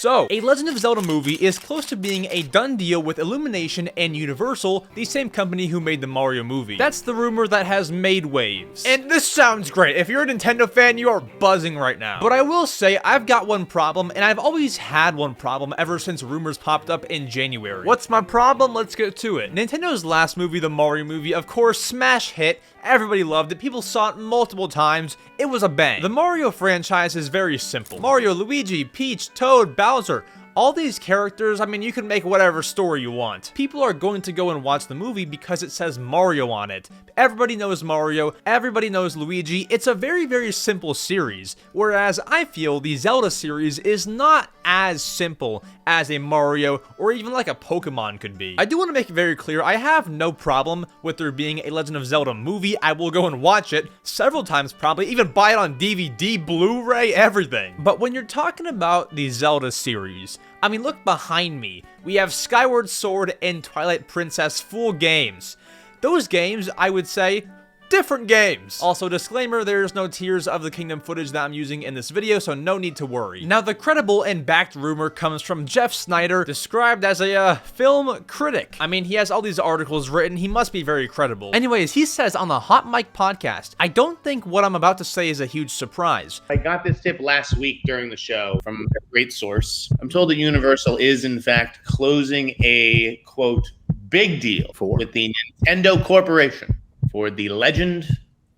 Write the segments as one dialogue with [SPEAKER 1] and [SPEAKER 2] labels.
[SPEAKER 1] So, a Legend of Zelda movie is close to being a done deal with Illumination and Universal, the same company who made the Mario movie. That's the rumor that has made waves. And this sounds great. If you're a Nintendo fan, you are buzzing right now. But I will say, I've got one problem, and I've always had one problem ever since rumors popped up in January. What's my problem? Let's get to it. Nintendo's last movie, the Mario movie, of course, smash hit. Everybody loved it. People saw it multiple times. It was a bang. The Mario franchise is very simple. Mario, Luigi, Peach, Toad, Bowser. All these characters, I mean, you can make whatever story you want. People are going to go and watch the movie because it says Mario on it. Everybody knows Mario, everybody knows Luigi. It's a very, very simple series, whereas I feel the Zelda series is not as simple as a Mario or even like a Pokemon could be. I do want to make it very clear, I have no problem with there being a Legend of Zelda movie. I will go and watch it several times probably, even buy it on DVD, Blu-ray, everything. But when you're talking about the Zelda series, I mean, look behind me. We have Skyward Sword and Twilight Princess full games. Those games, I would say, different games. Also, disclaimer, there's no Tears of the Kingdom footage that I'm using in this video, so no need to worry. Now, the credible and backed rumor comes from Jeff Snyder, described as a film critic. I mean, he has all these articles written, he must be very credible. Anyways, he says on the Hot Mic podcast, I don't think what I'm about to say is a huge surprise.
[SPEAKER 2] I got this tip last week during the show from a great source. I'm told that Universal is, in fact, closing a, quote, big deal with the Nintendo Corporation for The Legend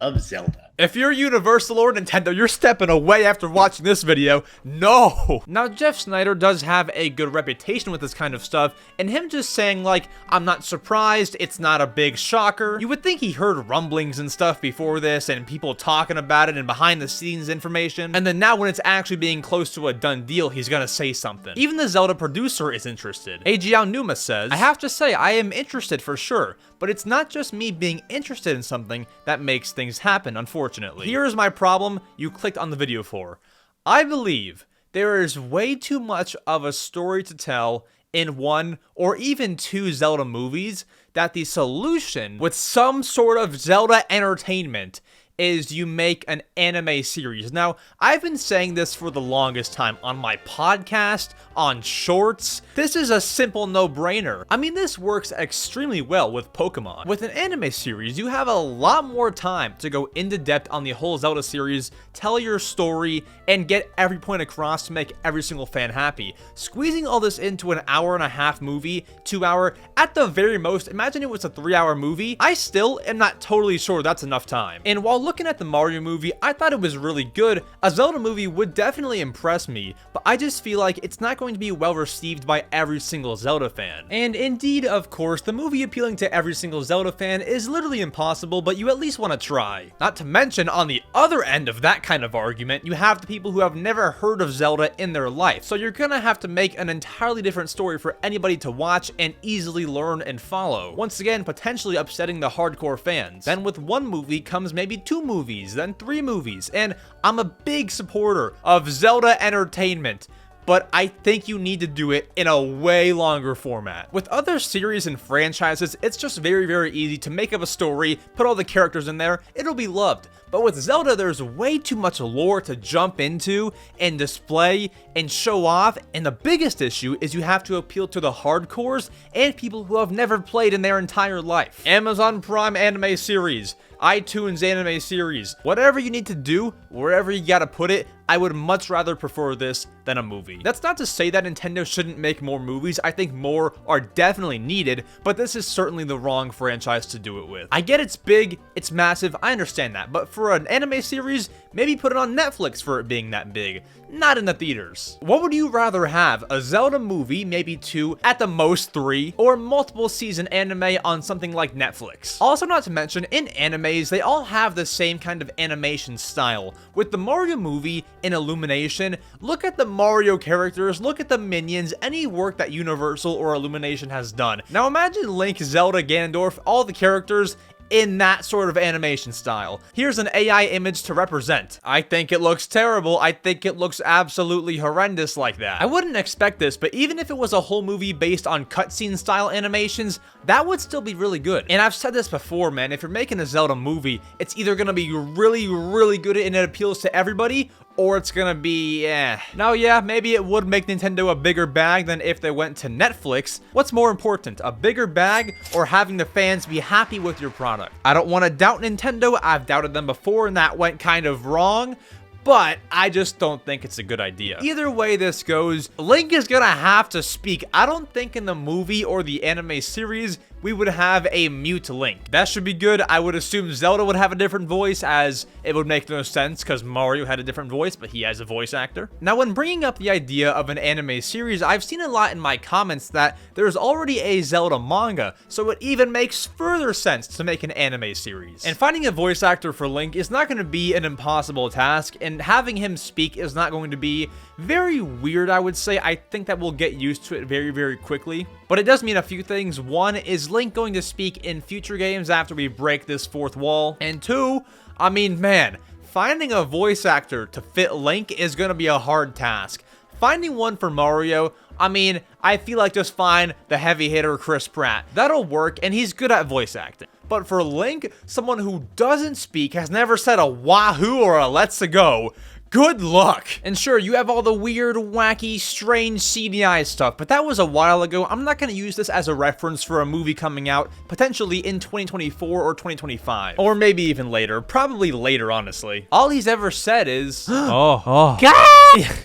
[SPEAKER 2] of Zelda.
[SPEAKER 1] If you're Universal or Nintendo, you're stepping away after watching this video. No! Now, Jeff Snyder does have a good reputation with this kind of stuff, and him just saying, like, I'm not surprised, it's not a big shocker. You would think he heard rumblings and stuff before this, and people talking about it, and behind-the-scenes information, and then now when it's actually being close to a done deal, he's gonna say something. Even the Zelda producer is interested. Eiji Numa says, I have to say, I am interested for sure, but it's not just me being interested in something that makes things happen, unfortunately. Here is my problem you clicked on the video for. I believe there is way too much of a story to tell in one or even two Zelda movies that the solution with some sort of Zelda entertainment is you make an anime series. Now, I've been saying this for the longest time on my podcast, on shorts. This is a simple no-brainer. I mean, this works extremely well with Pokemon. With an anime series, you have a lot more time to go into depth on the whole Zelda series, tell your story, and get every point across to make every single fan happy. Squeezing all this into an hour-and-a-half movie, 2 hour, at the very most, imagine it was a 3-hour movie, I still am not totally sure that's enough time. And while looking at the Mario movie, I thought it was really good. A Zelda movie would definitely impress me, but I just feel like it's not going to be well received by every single Zelda fan. And indeed, of course, the movie appealing to every single Zelda fan is literally impossible, but you at least want to try. Not to mention, on the other end of that kind of argument, you have the people who have never heard of Zelda in their life, so you're gonna have to make an entirely different story for anybody to watch and easily learn and follow. Once again, potentially upsetting the hardcore fans. Then with one movie comes maybe 2 movies, then 3 movies, and I'm a big supporter of Zelda entertainment, but I think you need to do it in a way longer format. With other series and franchises, it's just very, very easy to make up a story, put all the characters in there, it'll be loved. But with Zelda, there's way too much lore to jump into and display and show off, and the biggest issue is you have to appeal to the hardcores and people who have never played in their entire life. Amazon Prime anime series, iTunes anime series, whatever you need to do, wherever you gotta put it, I would much rather prefer this than a movie. That's not to say that Nintendo shouldn't make more movies. I think more are definitely needed, but this is certainly the wrong franchise to do it with. I get it's big, it's massive, I understand that, but for an anime series, maybe put it on Netflix for it being that big, not in the theaters. What would you rather have? A Zelda movie, maybe 2, at the most 3, or multiple season anime on something like Netflix? Also, not to mention, in animes, they all have the same kind of animation style. With the Mario movie in Illumination, look at the Mario characters, look at the minions, any work that Universal or Illumination has done. Now imagine Link, Zelda, Ganondorf, all the characters in that sort of animation style. Here's an AI image to represent. I think it looks terrible. I think it looks absolutely horrendous like that. I wouldn't expect this, but even if it was a whole movie based on cutscene style animations, that would still be really good. And I've said this before, man, if you're making a Zelda movie, it's either gonna be really, really good and it appeals to everybody, or it's gonna be Now yeah, maybe it would make Nintendo a bigger bag than if they went to Netflix. What's more important, a bigger bag or having the fans be happy with your product? I don't want to doubt Nintendo, I've doubted them before and that went kind of wrong, but I just don't think it's a good idea. Either way this goes, Link is gonna have to speak. I don't think in the movie or the anime series we would have a mute Link. That should be good. I would assume Zelda would have a different voice, as it would make no sense because Mario had a different voice, but he has a voice actor. Now, when bringing up the idea of an anime series, I've seen a lot in my comments that there's already a Zelda manga, so it even makes further sense to make an anime series. And finding a voice actor for Link is not going to be an impossible task, and having him speak is not going to be very weird, I would say. I think that we'll get used to it very, very quickly. But it does mean a few things. One, is Link going to speak in future games after we break this fourth wall? And two, I mean, man, finding a voice actor to fit Link is going to be a hard task. Finding one for Mario, I mean, I feel like just find the heavy hitter Chris Pratt. That'll work, and he's good at voice acting. But for Link, someone who doesn't speak, has never said a wahoo or a let's-a go, good luck! And sure, you have all the weird, wacky, strange CGI stuff, but that was a while ago. I'm not gonna use this as a reference for a movie coming out, potentially in 2024 or 2025. Or maybe even later. Probably later, honestly. All he's ever said is, God!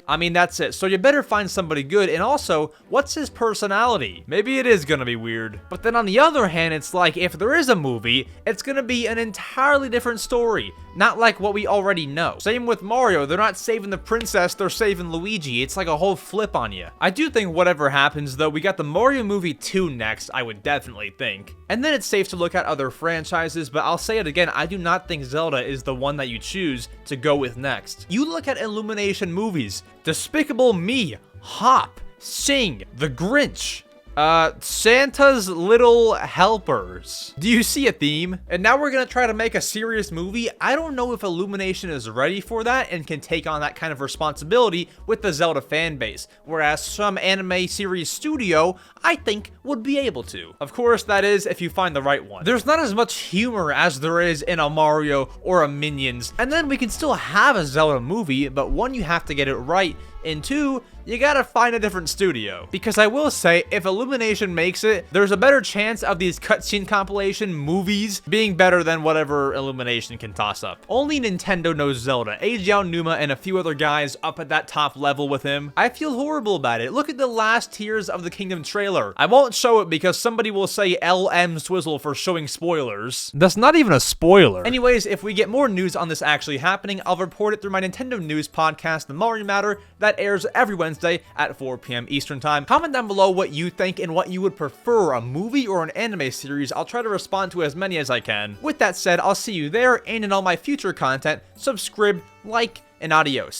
[SPEAKER 1] I mean, that's it. So you better find somebody good, and also, what's his personality? Maybe it is gonna be weird. But then on the other hand, it's like, if there is a movie, it's gonna be an entirely different story. Not like what we already know. Same with Mario, they're not saving the princess, they're saving Luigi. It's like a whole flip on you. I do think whatever happens though, we got the Mario movie 2 next, I would definitely think. And then it's safe to look at other franchises, but I'll say it again, I do not think Zelda is the one that you choose to go with next. You look at Illumination movies, Despicable Me, Hop, Sing, The Grinch, Santa's Little Helpers. Do you see a theme? And now we're gonna try to make a serious movie. I don't know if Illumination is ready for that and can take on that kind of responsibility with the Zelda fan base, whereas some anime series studio, I think, would be able to. Of course, that is if you find the right one. There's not as much humor as there is in a Mario or a Minions, and then we can still have a Zelda movie, but one, you have to get it right, and two, you gotta find a different studio. Because I will say, if Illumination makes it, there's a better chance of these cutscene compilation movies being better than whatever Illumination can toss up. Only Nintendo knows Zelda. Eiji Aonuma and a few other guys up at that top level with him. I feel horrible about it. Look at the last Tears of the Kingdom trailer. I won't show it because somebody will say LM Swizzle for showing spoilers. That's not even a spoiler. Anyways, if we get more news on this actually happening, I'll report it through my Nintendo News podcast, The Mario Matter, that airs every Wednesday at 4 p.m. Eastern Time. Comment down below what you think and what you would prefer, a movie or an anime series. I'll try to respond to as many as I can. With that said, I'll see you there and in all my future content. Subscribe, like, and adios.